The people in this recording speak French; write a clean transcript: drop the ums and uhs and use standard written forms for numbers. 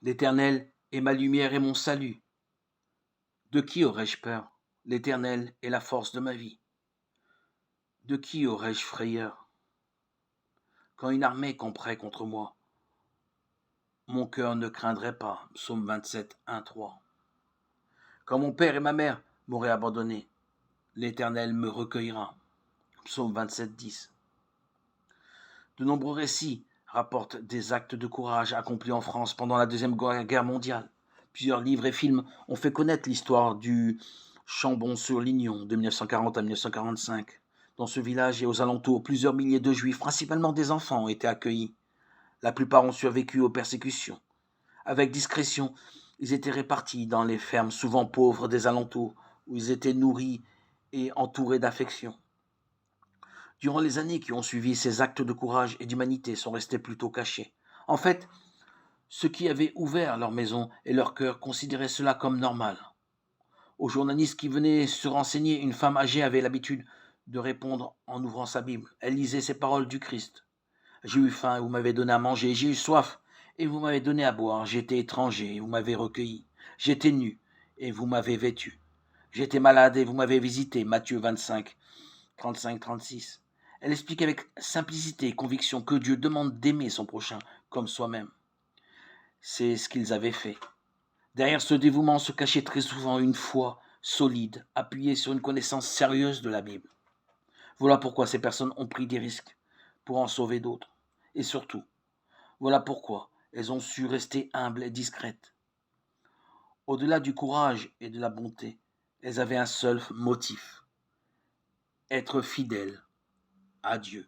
L'Éternel est ma lumière et mon salut. De qui aurais-je peur? L'Éternel est la force de ma vie. De qui aurais-je frayeur? Quand une armée camperait contre moi, mon cœur ne craindrait pas. Psaume 27, 1, 3. Quand mon père et ma mère m'auraient abandonné, l'Éternel me recueillera. Psaume 27, 10. De nombreux récits rapportent des actes de courage accomplis en France pendant la Deuxième Guerre mondiale. Plusieurs livres et films ont fait connaître l'histoire du Chambon-sur-Lignon de 1940 à 1945. Dans ce village et aux alentours, plusieurs milliers de Juifs, principalement des enfants, ont été accueillis. La plupart ont survécu aux persécutions. Avec discrétion, ils étaient répartis dans les fermes souvent pauvres des alentours, où ils étaient nourris et entourés d'affection. Durant les années qui ont suivi, ces actes de courage et d'humanité sont restés plutôt cachés. En fait, ceux qui avaient ouvert leur maison et leur cœur considéraient cela comme normal. Aux journalistes qui venaient se renseigner, une femme âgée avait l'habitude de répondre en ouvrant sa Bible. Elle lisait ces paroles du Christ. J'ai eu faim et vous m'avez donné à manger. J'ai eu soif et vous m'avez donné à boire. J'étais étranger et vous m'avez recueilli. J'étais nu et vous m'avez vêtu. J'étais malade et vous m'avez visité. Matthieu 25, 35, 36. Elle explique avec simplicité et conviction que Dieu demande d'aimer son prochain comme soi-même. C'est ce qu'ils avaient fait. Derrière ce dévouement se cachait très souvent une foi solide, appuyée sur une connaissance sérieuse de la Bible. Voilà pourquoi ces personnes ont pris des risques pour en sauver d'autres. Et surtout, voilà pourquoi elles ont su rester humbles et discrètes. Au-delà du courage et de la bonté, elles avaient un seul motif, être fidèles à Dieu.